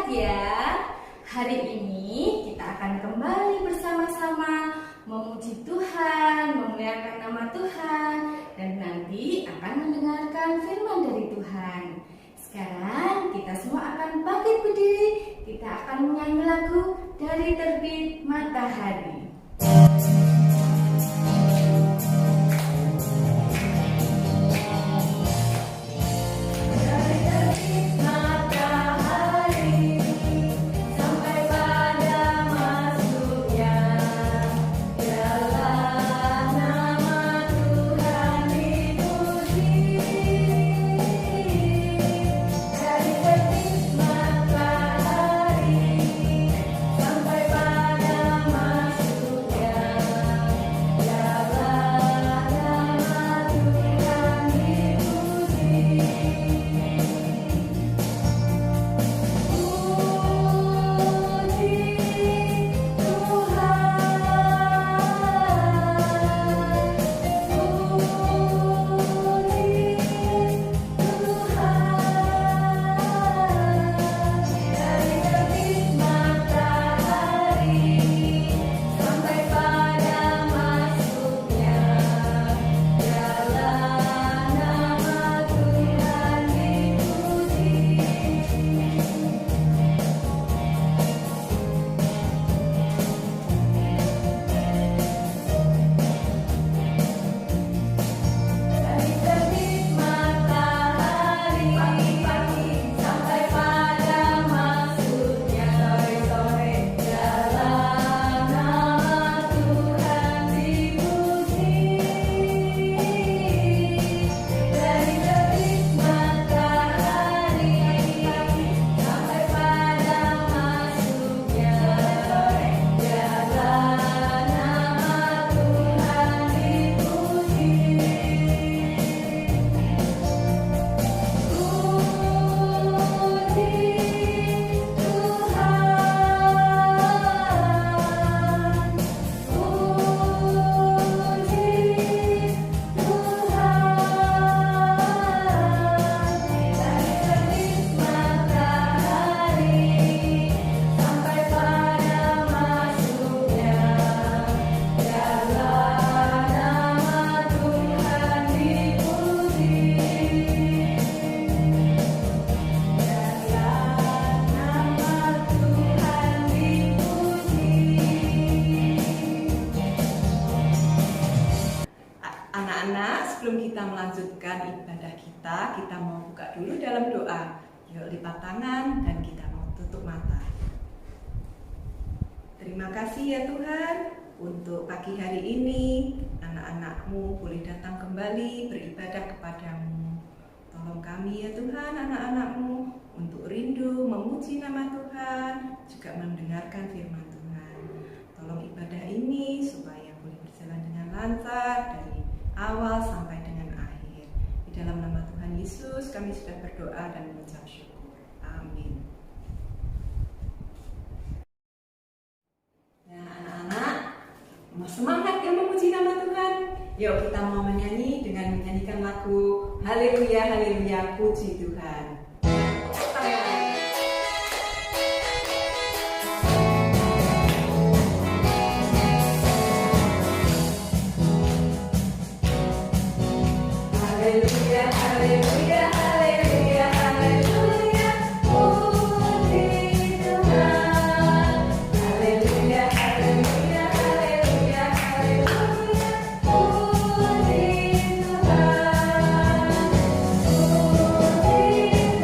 sehat ya. Hari ini kita akan kembali bersama-sama memuji Tuhan, memuliakan nama Tuhan, dan nanti akan mendengarkan firman dari Tuhan. Sekarang kita semua akan bangkit berdiri. Kita akan menyanyi lagu Dari Terbit Matahari. Sebelum kita melanjutkan ibadah kita mau buka dulu dalam doa. Yuk lipat tangan dan kita mau tutup mata. Terima kasih ya Tuhan untuk pagi hari ini. Anak-anak-Mu boleh datang kembali beribadah kepadamu. Tolong kami ya Tuhan, anak-anak-Mu untuk rindu memuji nama Tuhan, juga mendengarkan firman Tuhan. Tolong ibadah ini supaya boleh berjalan dengan lancar dari awal sampai dengan akhir. Di dalam nama Tuhan Yesus kami sudah berdoa dan mengucap syukur. Amin. Nah anak-anak, semangat ya memuji nama Tuhan. Yuk kita mau menyanyi dengan menyanyikan lagu Haleluya, Haleluya, puji Tuhan. Haleluya, haleluya, haleluya, haleluya, puji Tuhan. Haleluya, haleluya, haleluya, haleluya, puji Tuhan. Puji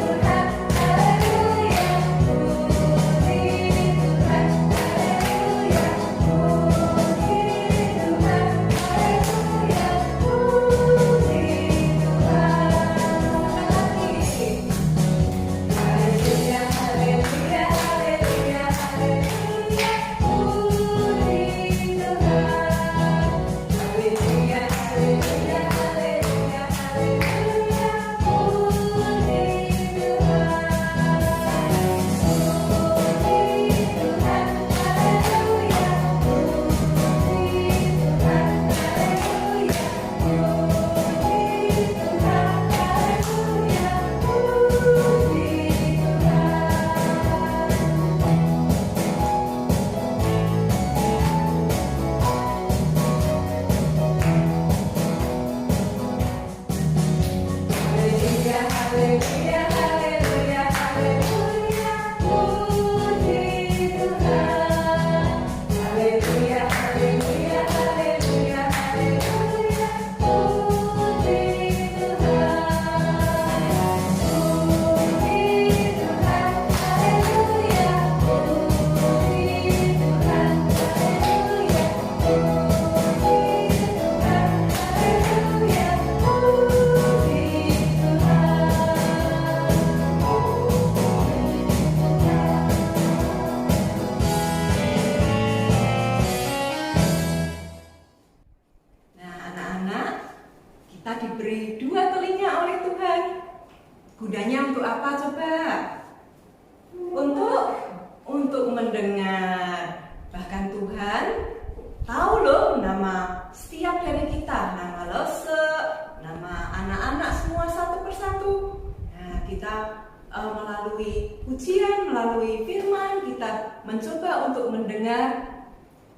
melalui firman kita mencoba untuk mendengar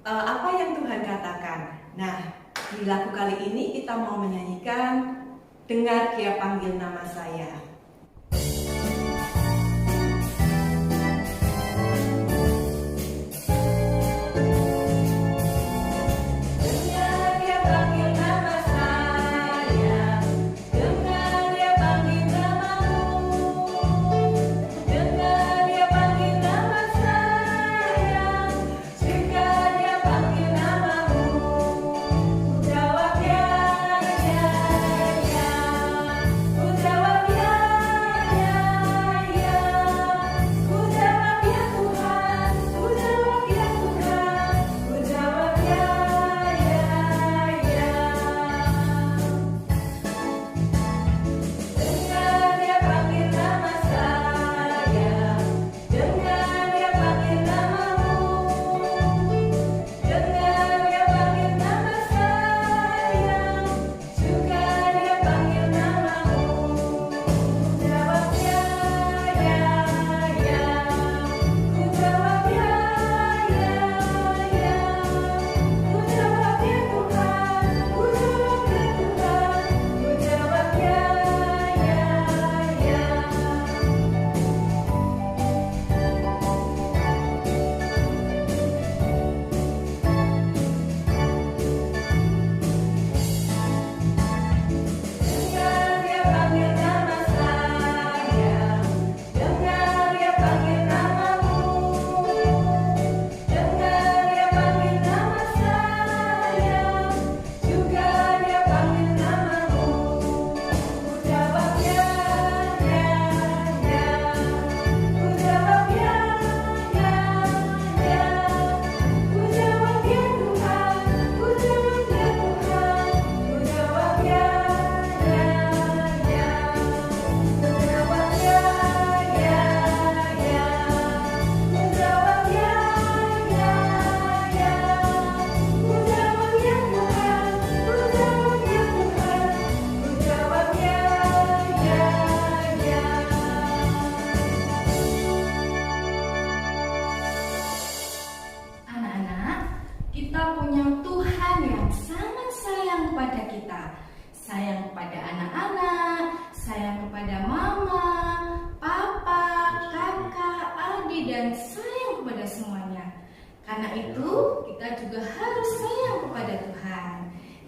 apa yang Tuhan katakan. Nah, di lagu kali ini kita mau menyanyikan Dengar Dia Panggil Nama Saya. Kita punya Tuhan yang sangat sayang kepada kita. Sayang kepada anak-anak, sayang kepada mama, papa, kakak, adik, dan sayang kepada semuanya. Karena itu, kita juga harus sayang kepada Tuhan.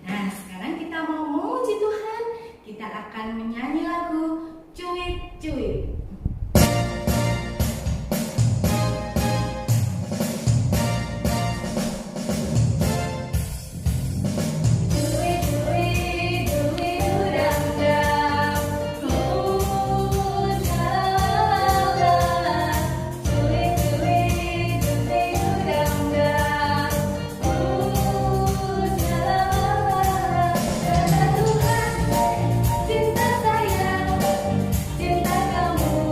Nah, sekarang kita mau memuji Tuhan. Kita akan menyanyi lagu Cuit Cuit. Cinta kamu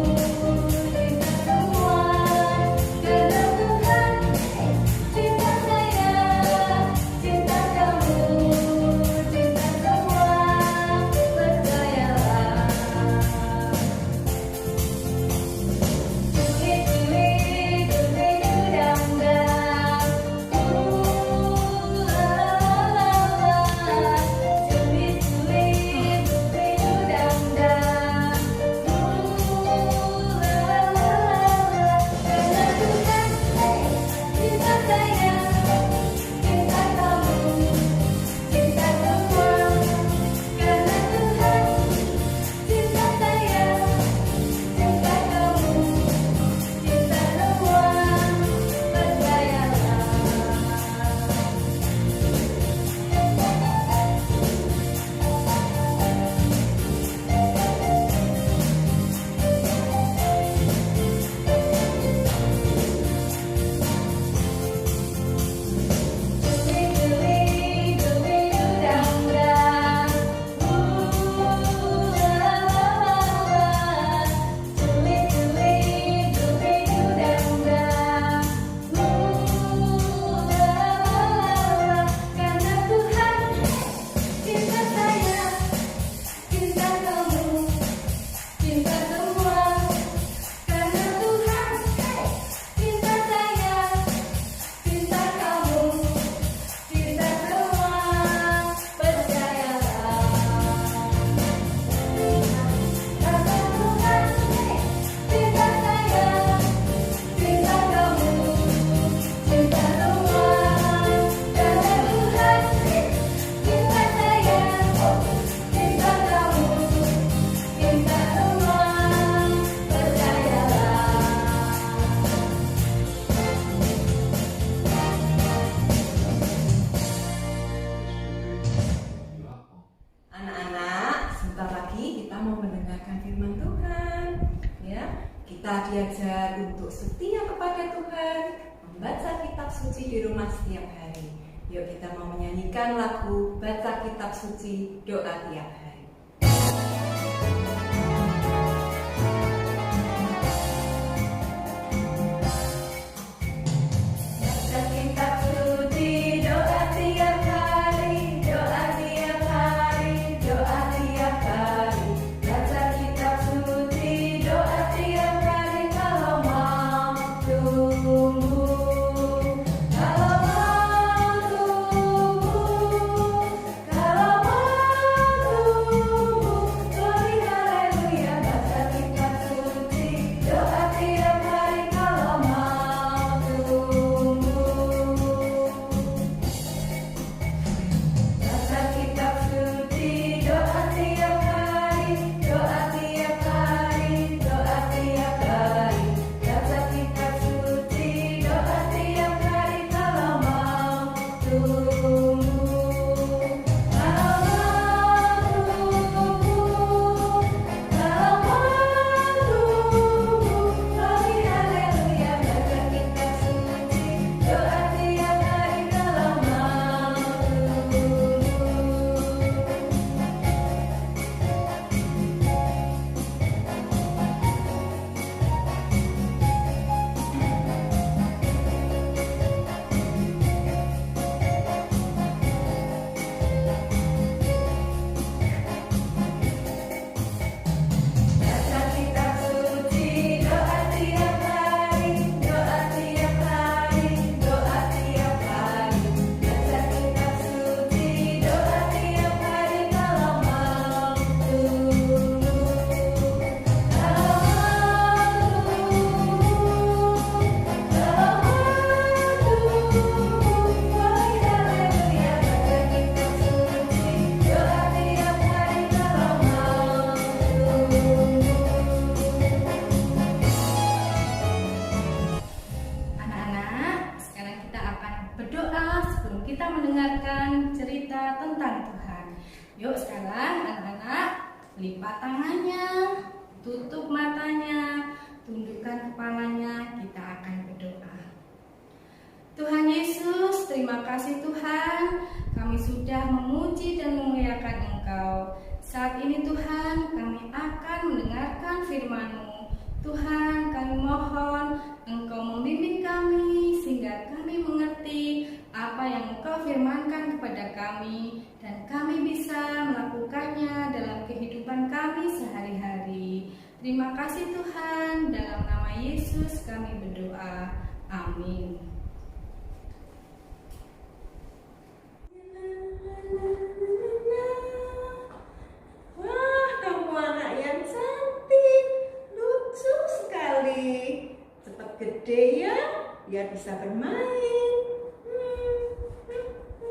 diajar untuk setia kepada Tuhan, membaca kitab suci di rumah setiap hari. Yuk kita mau menyanyikan lagu Baca Kitab Suci, Doa Tiap Hari. Baca kitab suci, doa tiap hari, doa tiap hari, doa tiap hari. Baca kitab suci, doa tiap hari kalau mau tumbuh. Kalau mau tumbuh, kalau mau tumbuh, glory haleluya. Baca kitab suci, doa tiap hari kalau mau tumbuh. Baca kitab suci, doa tiap hari, doa tiap hari, doa tiap hari. Baca kitab suci, doa tiap hari kalau mau tumbuh. Kalau mau tumbuh, kalau mau tumbuh, glory haleluya. Baca kitab suci, doa tiap hari kalau mau tumbuh. Baca kitab suci, doa tiap hari, doa tiap hari, doa tiap hari. Baca kitab suci, doa tiap hari kalau mau tumbuh. Kalau mau tumbuh, kalau mau tumbuh, glory haleluya. Baca kitab suci, doa tiap hari kalau mau tumbuh. Anak-anak, sekarang kita akan berdoa sebelum kita mendengarkan cerita tentang Tuhan. Yuk sekarang anak-anak lipat tangannya, tutup matanya, tundukkan kepalanya, kita akan berdoa. Tuhan Yesus, terima kasih Tuhan, kami sudah memuji dan memuliakan Engkau. Saat ini Tuhan, kami akan mendengarkan firman-Mu. Tuhan, kami mohon Engkau membimbing kami sehingga kami mengerti apa yang Engkau firmankan kepada kami dan kami bisa melakukannya dalam kehidupan kami sehari-hari. Terima kasih Tuhan, dalam nama Yesus kami berdoa. Amin. Wah, kamu anak yang cantik, lucu sekali. Cepat gede ya, biar bisa bermain.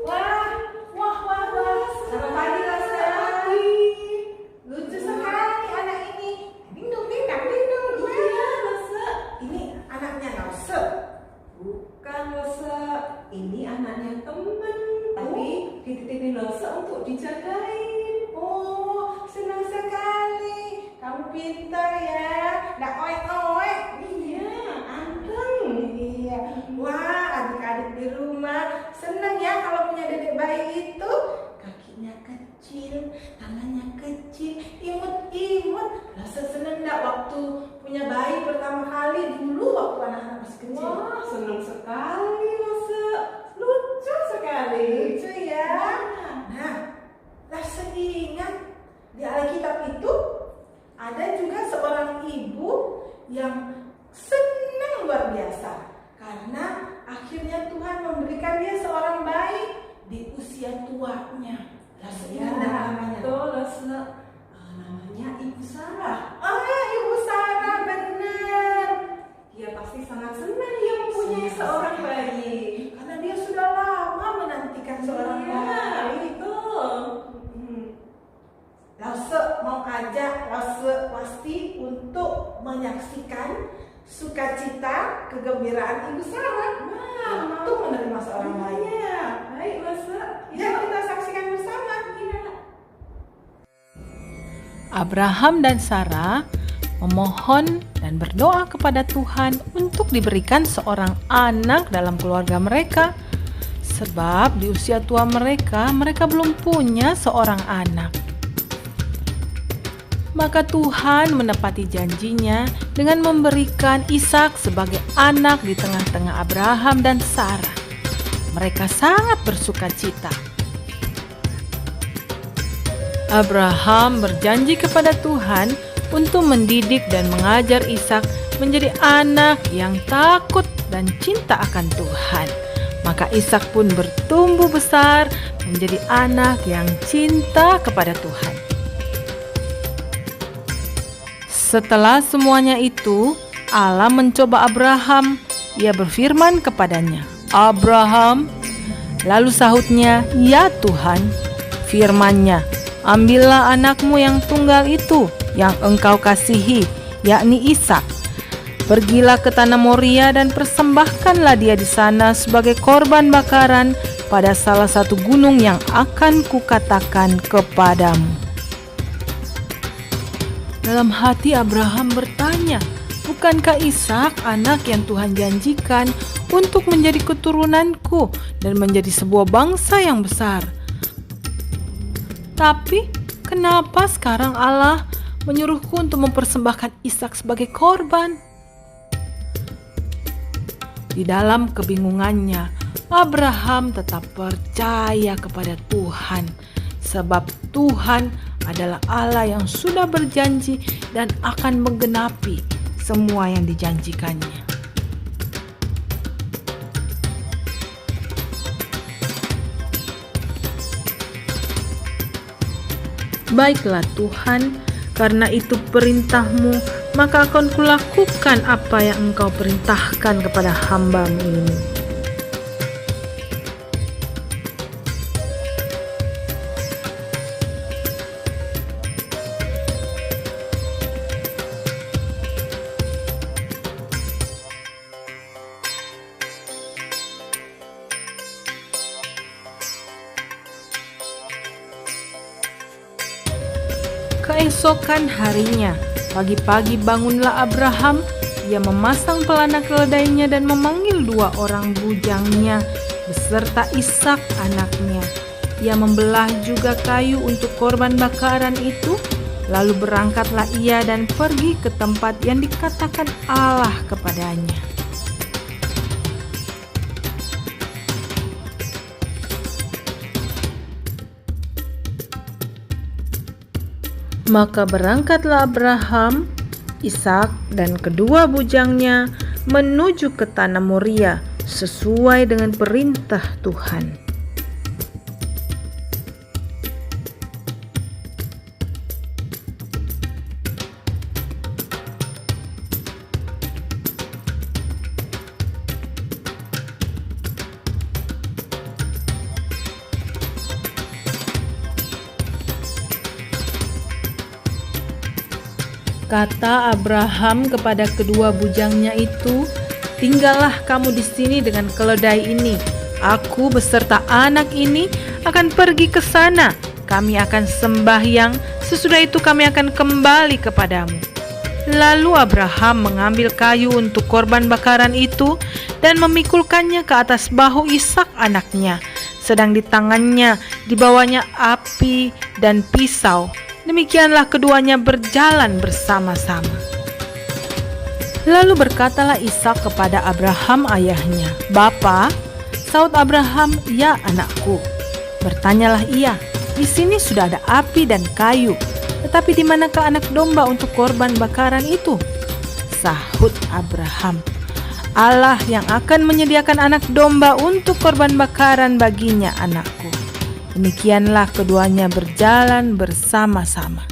Wah, wah, wah, wah. Selamat pagi, Lasa. Lucu sekali anak ini. Dingdong, dingdong, dingdong. Iya, Lasa. Ini anaknya Lasa. Bukan Lasa. Ini anaknya teman. Tapi dititipin Lasa untuk dijagain. Oh, senang sekali. Kamu pintar ya. Nggak oek-oek. Iya, anteng. Iya. Wah, adik-adik di rumah senang ya kalau punya dedek bayi itu. Kakinya kecil, tangannya kecil, imut-imut. Rasa senang nggak waktu punya bayi pertama kali dulu waktu anak-anak masih kecil? Wah, senang sekali Rasa. Lucu sekali. Lucu ya. Nah, Rasa ingat di Alkitab itu ada juga seorang ibu yang senang luar biasa karena akhirnya Tuhan memberikan dia seorang bayi di usia tuanya. Rasa ingat namanya? Namanya Ibu Sarah. Ibu Sarah, benar. Dia pasti sangat senang dia mempunyai seorang bayi karena dia sudah lama menantikan seorang bayi. Lasa mau ajak Lasa pasti untuk menyaksikan sukacita kegembiraan Ibu Sarah waktu menerima seorang bayi. Baik Lasa, ya kita saksikan bersama. Abraham dan Sarah memohon dan berdoa kepada Tuhan untuk diberikan seorang anak dalam keluarga mereka. Sebab di usia tua mereka belum punya seorang anak. Maka Tuhan menepati janjinya dengan memberikan Ishak sebagai anak di tengah-tengah Abraham dan Sarah. Mereka sangat bersuka cita. Abraham berjanji kepada Tuhan untuk mendidik dan mengajar Ishak menjadi anak yang takut dan cinta akan Tuhan. Maka Ishak pun bertumbuh besar menjadi anak yang cinta kepada Tuhan. Setelah semuanya itu, Allah mencoba Abraham. Ia berfirman kepadanya, "Abraham." Lalu sahutnya, "Ya Tuhan." Firman-Nya, "Ambillah anakmu yang tunggal itu, yang engkau kasihi, yakni Ishak. Pergilah ke tanah Moria dan persembahkanlah dia di sana sebagai korban bakaran pada salah satu gunung yang akan kukatakan kepadamu." Dalam hati Abraham bertanya, bukankah Ishak anak yang Tuhan janjikan untuk menjadi keturunanku dan menjadi sebuah bangsa yang besar? Tapi kenapa sekarang Allah menyuruhku untuk mempersembahkan Ishak sebagai korban? Di dalam kebingungannya, Abraham tetap percaya kepada Tuhan, sebab Tuhan adalah Allah yang sudah berjanji dan akan menggenapi semua yang dijanjikannya. Baiklah Tuhan, karena itu perintah-Mu, maka akan kulakukan apa yang Engkau perintahkan kepada hamba-Mu ini. Keesokan harinya, pagi-pagi bangunlah Abraham. Ia memasang pelana keledainya dan memanggil 2 orang bujangnya beserta Ishak anaknya. Ia membelah juga kayu untuk korban bakaran itu. Lalu berangkatlah ia dan pergi ke tempat yang dikatakan Allah kepadanya. Maka berangkatlah Abraham, Ishak dan kedua bujangnya menuju ke tanah Moria sesuai dengan perintah Tuhan. Kata Abraham kepada kedua bujangnya itu, "Tinggallah kamu di sini dengan keledai ini. Aku beserta anak ini akan pergi ke sana. Kami akan sembahyang, sesudah itu kami akan kembali kepadamu." Lalu Abraham mengambil kayu untuk korban bakaran itu dan memikulkannya ke atas bahu Ishak anaknya, sedang di tangannya dibawanya api dan pisau. Demikianlah keduanya berjalan bersama-sama. Lalu berkatalah Ishak kepada Abraham ayahnya, "Bapa." Sahut Abraham, "Ya anakku." Bertanyalah ia, "Di sini sudah ada api dan kayu, tetapi di manakah anak domba untuk korban bakaran itu?" Sahut Abraham, "Allah yang akan menyediakan anak domba untuk korban bakaran baginya anakku." Demikianlah keduanya berjalan bersama-sama.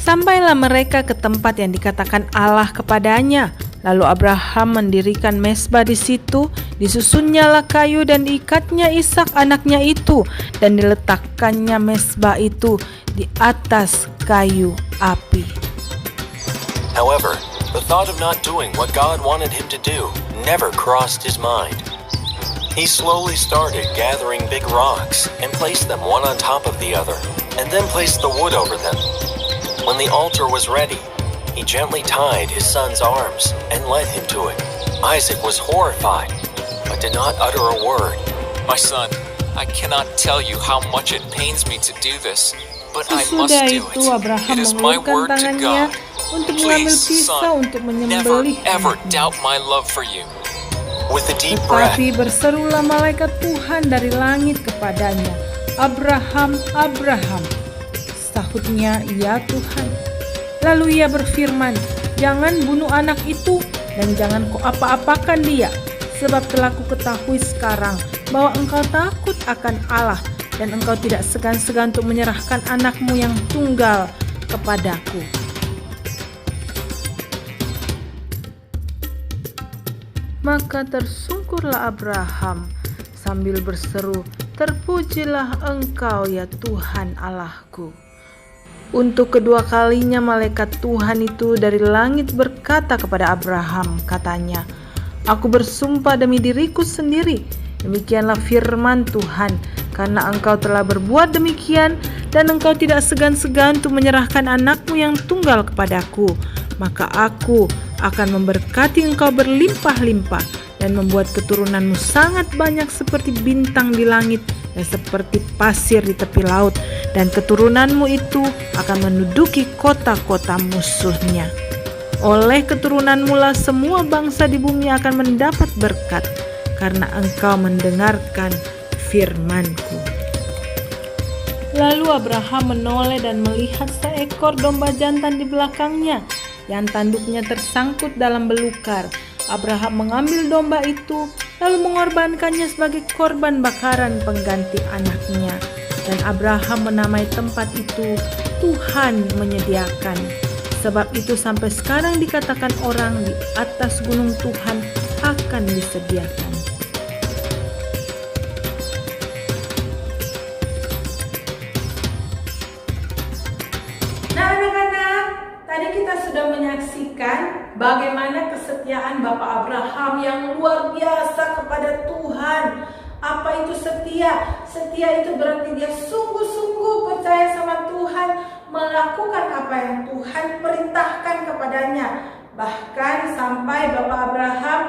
Sampailah mereka ke tempat yang dikatakan Allah kepadanya. Lalu Abraham mendirikan mezbah di situ, disusunnyalah kayu dan diikatnya Ishak anaknya itu, dan diletakkannya mezbah itu di atas kayu api. However, The thought of not doing what God wanted him to do never crossed his mind. He slowly started gathering big rocks and placed them one on top of the other, and then placed the wood over them. When the altar was ready, he gently tied his son's arms and led him to it. Isaac was horrified, but did not utter a word. My son, I cannot tell you how much it pains me to do this, but I must Sesudah do itu it. Abraham It is my mengulurkan word to tangannya God. untuk mengambil Please, pisau son, untuk never menyembelih ever anaknya. doubt my love for you. With a deep breath, Tetapi berserulah malaikat Tuhan dari langit kepadanya, "Abraham, Abraham." Sahutnya, "Ya Tuhan." Lalu ia berfirman, "Jangan bunuh anak itu dan jangan kau apa-apakan dia, sebab telah kuketahui sekarang bahwa engkau takut akan Allah dan engkau tidak segan-segan untuk menyerahkan anakmu yang tunggal kepadaku." Maka tersungkurlah Abraham sambil berseru, "Terpujilah Engkau ya Tuhan Allahku." Untuk kedua kalinya malaikat Tuhan itu dari langit berkata kepada Abraham, katanya, "Aku bersumpah demi diriku sendiri, demikianlah firman Tuhan, karena engkau telah berbuat demikian dan engkau tidak segan-segan untuk menyerahkan anakmu yang tunggal kepadaku, maka aku akan memberkati engkau berlimpah-limpah dan membuat keturunanmu sangat banyak seperti bintang di langit dan seperti pasir di tepi laut, dan keturunanmu itu akan menduduki kota-kota musuhnya. Oleh keturunanmu lah semua bangsa di bumi akan mendapat berkat, karena engkau mendengarkan firman-Ku. Lalu Abraham menoleh dan melihat seekor domba jantan di belakangnya, yang tanduknya tersangkut dalam belukar. Abraham mengambil domba itu, lalu mengorbankannya sebagai korban bakaran pengganti anaknya. Dan Abraham menamai tempat itu, Tuhan menyediakan. Sebab itu sampai sekarang dikatakan orang, di atas gunung Tuhan akan disediakan. Nah anak-anak, tadi kita sudah menyaksikan bagaimana kesetiaan Bapak Abraham yang luar biasa kepada Tuhan. Apa itu setia? Setia itu berarti dia sungguh-sungguh percaya sama Tuhan, melakukan apa yang Tuhan perintahkan kepadanya. Bahkan sampai Bapak Abraham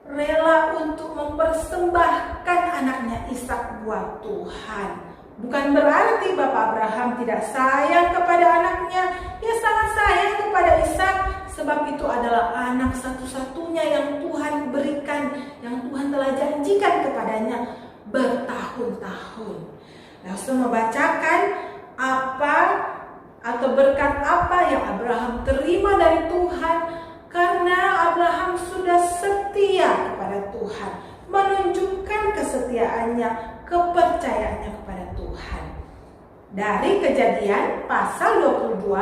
rela untuk mempersembahkan anaknya Ishak buat Tuhan. Bukan berarti Bapak Abraham tidak sayang kepada anaknya. Dia sangat sayang kepada Ishak, sebab itu adalah anak satu-satunya yang Tuhan berikan, yang Tuhan telah janjikan kepadanya bertahun-tahun. Langsung membacakan apa atau berkat apa yang Abraham terima dari Tuhan, karena Abraham sudah setia kepada Tuhan, menunjukkan kesetiaannya, kepercayaannya kepada Tuhan. Dari Kejadian pasal 22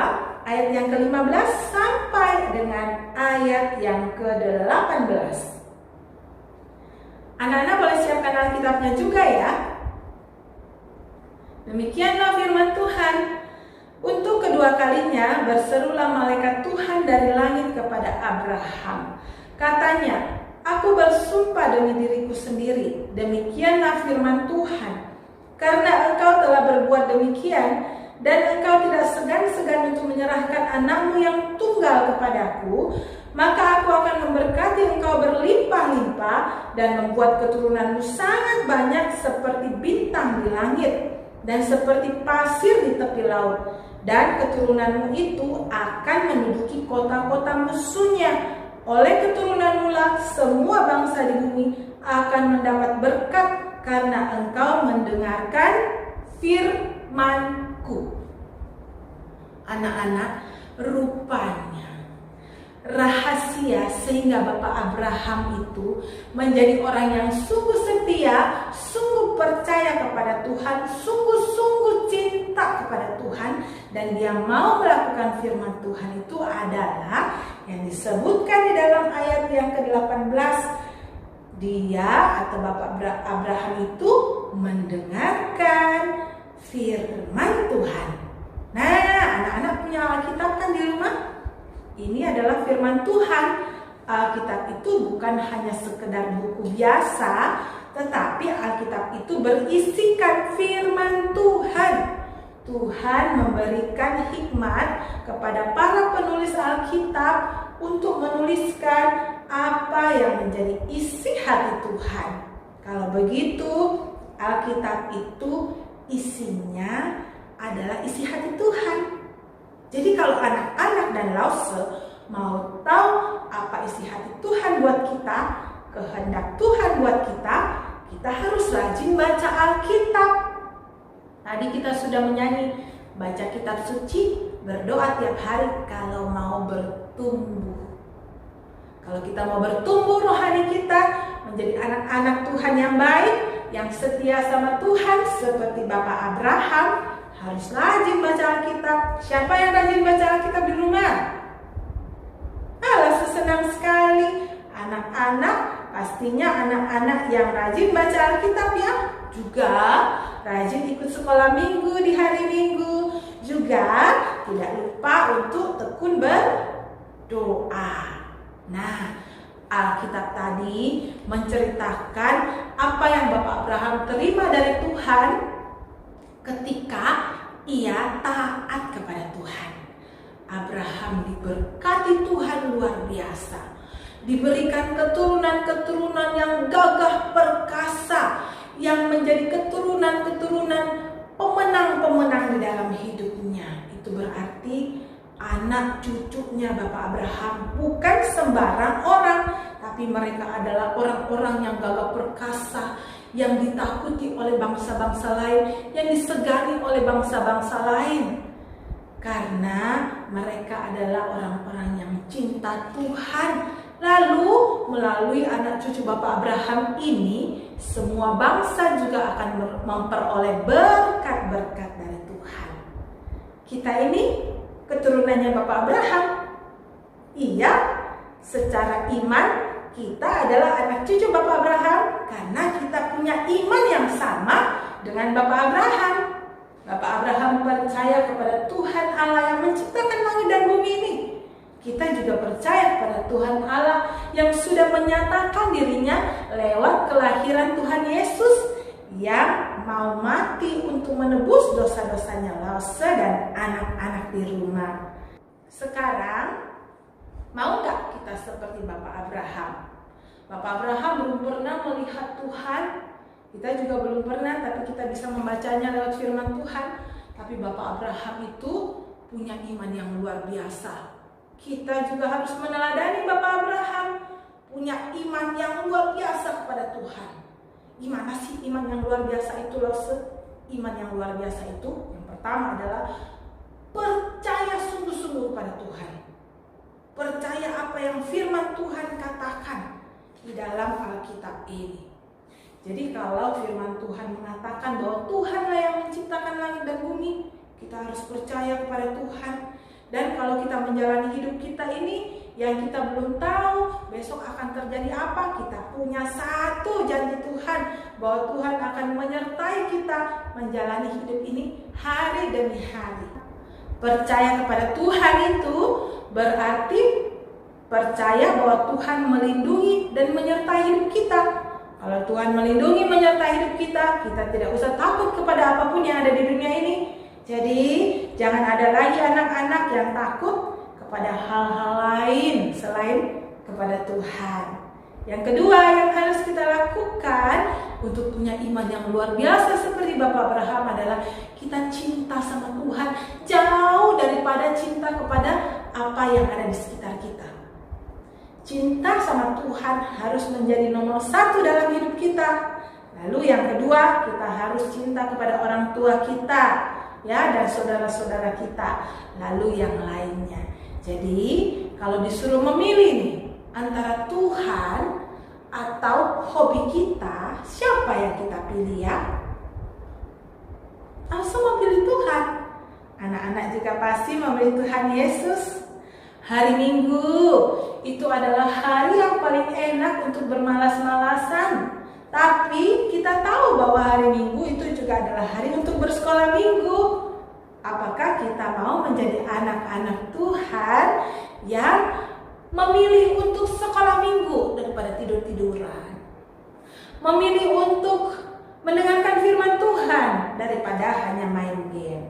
ayat yang ke-15 sampai dengan ayat yang ke-18. Anak-anak boleh siapkan Alkitabnya juga ya. Demikianlah firman Tuhan. Untuk kedua kalinya berserulah malaikat Tuhan dari langit kepada Abraham. Katanya, "Aku bersumpah demi diriku sendiri, demikianlah firman Tuhan. Karena engkau telah berbuat demikian, dan engkau tidak segan-segan untuk menyerahkan anakmu yang tunggal kepadaku, maka aku akan memberkati engkau berlimpah-limpah dan membuat keturunanmu sangat banyak seperti bintang di langit dan seperti pasir di tepi laut. Dan keturunanmu itu akan menduduki kota-kota musuhnya. Oleh keturunanmu lah semua bangsa di bumi akan mendapat berkat, karena engkau mendengarkan firman-Ku." Anak-anak, rupanya rahasia sehingga Bapak Abraham itu menjadi orang yang sungguh setia, sungguh percaya kepada Tuhan, sungguh-sungguh cinta kepada Tuhan, dan dia mau melakukan firman Tuhan itu adalah yang disebutkan di dalam ayat yang ke-18. Dia atau Bapak Abraham itu mendengarkan firman Tuhan. Nah, anak-anak punya Alkitab kan di rumah? Ini adalah firman Tuhan. Alkitab itu bukan hanya sekedar buku biasa, tetapi Alkitab itu berisikan firman Tuhan. Tuhan memberikan hikmat kepada para penulis Alkitab untuk menuliskan apa yang menjadi isi hati Tuhan. Kalau begitu, Alkitab itu isinya adalah isi hati Tuhan. Jadi kalau anak-anak dan Lause mau tahu apa isi hati Tuhan buat kita, kehendak Tuhan buat kita, kita harus rajin baca Alkitab. Tadi kita sudah menyanyi, baca kitab suci, berdoa tiap hari kalau mau bertumbuh. Kalau kita mau bertumbuh rohani kita, menjadi anak-anak Tuhan yang baik, yang setia sama Tuhan seperti Bapak Abraham, harus rajin baca Alkitab. Siapa yang rajin baca Alkitab di rumah? Senang sekali. Anak-anak, pastinya anak-anak yang rajin baca Alkitab ya. Juga rajin ikut sekolah minggu di hari Minggu. Juga tidak lupa untuk tekun berdoa. Nah, Alkitab tadi menceritakan apa yang Bapak Abraham terima dari Tuhan ketika ia taat kepada Tuhan. Abraham diberkati Tuhan luar biasa. Diberikan keturunan-keturunan yang gagah perkasa, yang menjadi keturunan-keturunan pemenang-pemenang di dalam hidupnya. Itu berarti anak cucunya Bapak Abraham bukan sembarang orang, tapi mereka adalah orang-orang yang gagah perkasa, yang ditakuti oleh bangsa-bangsa lain, yang disegani oleh bangsa-bangsa lain. Karena mereka adalah orang-orang yang cinta Tuhan. Lalu melalui anak cucu Bapak Abraham ini, semua bangsa juga akan memperoleh berkat-berkat dari Tuhan. Kita ini keturunannya Bapak Abraham. Iya, secara iman kita adalah anak cucu Bapak Abraham karena kita punya iman yang sama dengan Bapak Abraham. Bapak Abraham percaya kepada Tuhan Allah yang menciptakan langit dan bumi ini. Kita juga percaya kepada Tuhan Allah yang sudah menyatakan dirinya lewat kelahiran Tuhan Yesus yang mau mati untuk menebus dosa-dosanya Lause dan anak-anak di rumah. Sekarang, mau gak kita seperti Bapak Abraham? Bapak Abraham belum pernah melihat Tuhan. Kita juga belum pernah, tapi kita bisa membacanya lewat firman Tuhan. Tapi Bapak Abraham itu punya iman yang luar biasa. Kita juga harus meneladani Bapak Abraham, punya iman yang luar biasa kepada Tuhan. Gimana sih iman yang luar biasa itu, Lause? Iman yang luar biasa itu yang pertama adalah percaya sungguh-sungguh pada Tuhan. Percaya apa yang firman Tuhan katakan di dalam Alkitab ini. Jadi kalau firman Tuhan mengatakan bahwa Tuhanlah yang menciptakan langit dan bumi, kita harus percaya kepada Tuhan. Dan kalau kita menjalani hidup kita ini yang kita belum tahu besok akan terjadi apa, kita punya satu janji Tuhan bahwa Tuhan akan menyertai kita menjalani hidup ini hari demi hari. Percaya kepada Tuhan itu berarti percaya bahwa Tuhan melindungi dan menyertai hidup kita. Kalau Tuhan melindungi menyertai hidup kita, kita tidak usah takut kepada apapun yang ada di dunia ini. Jadi jangan ada lagi anak-anak yang takut kepada hal-hal lain selain kepada Tuhan. Yang kedua yang harus kita lakukan untuk punya iman yang luar biasa seperti Bapak Abraham adalah kita cinta sama Tuhan jauh daripada cinta kepada apa yang ada di sekitar kita. Cinta sama Tuhan harus menjadi nomor satu dalam hidup kita. Lalu yang kedua, kita harus cinta kepada orang tua kita, ya, dan saudara-saudara kita. Lalu yang lainnya. Jadi kalau disuruh memilih nih antara Tuhan atau hobi kita, siapa yang kita pilih ya? Semua pilih Tuhan. Anak-anak juga pasti memilih Tuhan Yesus. Hari Minggu itu adalah hari yang paling enak untuk bermalas-malasan. Tapi kita tahu bahwa hari Minggu itu juga adalah hari untuk bersekolah minggu. Apakah kita mau menjadi anak-anak Tuhan yang memilih untuk sekolah minggu daripada tidur-tiduran? Memilih untuk mendengarkan firman Tuhan daripada hanya main game?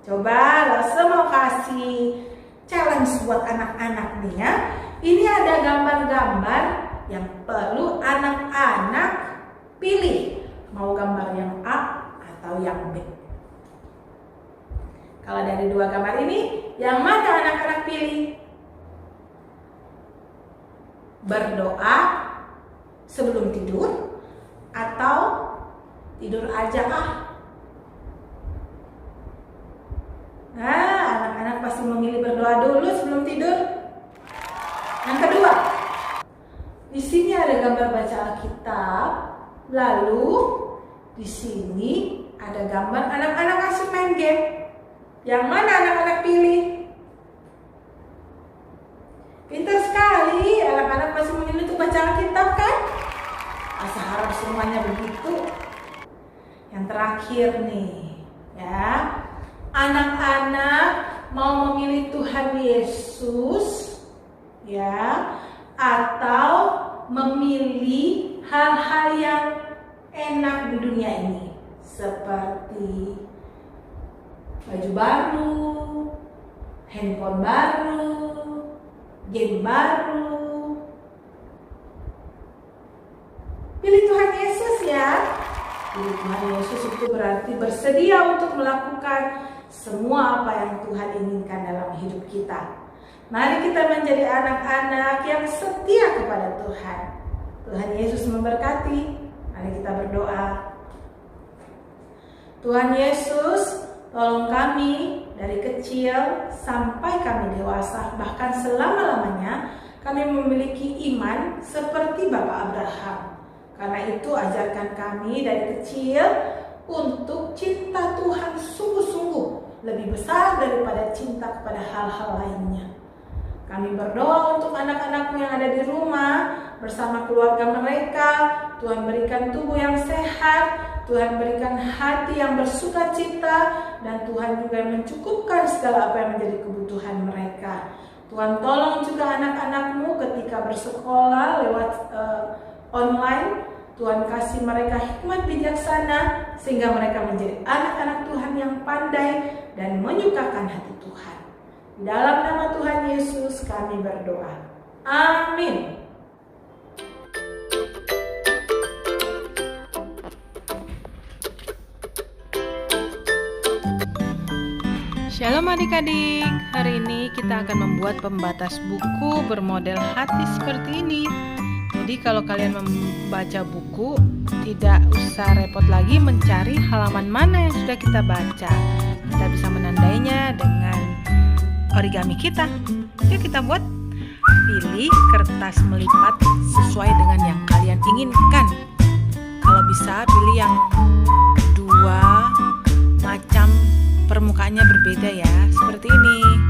Coba Lose mau kasih challenge buat anak-anak nih ya. Ini ada gambar-gambar yang perlu anak-anak pilih. Mau gambar yang A atau yang B? Kalau dari dua gambar ini, yang mana anak-anak pilih? Berdoa sebelum tidur atau tidur aja Nah, anak-anak pasti memilih berdoa dulu sebelum tidur. Yang kedua, di sini ada gambar baca Alkitab. Lalu di sini ada gambar anak-anak asik main game. Yang mana anak-anak pilih? Pintar sekali, anak-anak masih memilih untuk baca Alkitab kan? Asa harap semuanya begitu. Yang terakhir nih, ya. Anak-anak mau memilih Tuhan Yesus, ya, atau memilih hal-hal yang enak di dunia ini, seperti baju baru, handphone baru, game baru. Pilih Tuhan Yesus ya. Pilih Tuhan Yesus itu berarti bersedia untuk melakukan semua apa yang Tuhan inginkan dalam hidup kita. Mari kita menjadi anak-anak yang setia kepada Tuhan. Tuhan Yesus memberkati. Mari kita berdoa. Tuhan Yesus, tolong kami dari kecil sampai kami dewasa, bahkan selama-lamanya kami memiliki iman seperti Bapak Abraham. Karena itu ajarkan kami dari kecil untuk cinta Tuhan sungguh-sungguh lebih besar daripada cinta kepada hal-hal lainnya. Kami berdoa untuk anak-anakmu yang ada di rumah bersama keluarga mereka. Tuhan berikan tubuh yang sehat, Tuhan berikan hati yang bersukacita, dan Tuhan juga mencukupkan segala apa yang menjadi kebutuhan mereka. Tuhan tolong juga anak-anakmu ketika bersekolah lewat online. Tuhan kasih mereka hikmat bijaksana sehingga mereka menjadi anak-anak Tuhan yang pandai dan menyukakan hati Tuhan. Di dalam nama Tuhan Yesus kami berdoa. Amin. Shalom adik-adik, hari ini kita akan membuat pembatas buku bermodel hati seperti ini. Jadi kalau kalian membaca buku, tidak usah repot lagi mencari halaman mana yang sudah kita baca. Kita bisa menandainya dengan origami kita. Yuk kita buat. Pilih kertas melipat sesuai dengan yang kalian inginkan. Kalau bisa pilih yang dua macam permukaannya berbeda ya, seperti ini.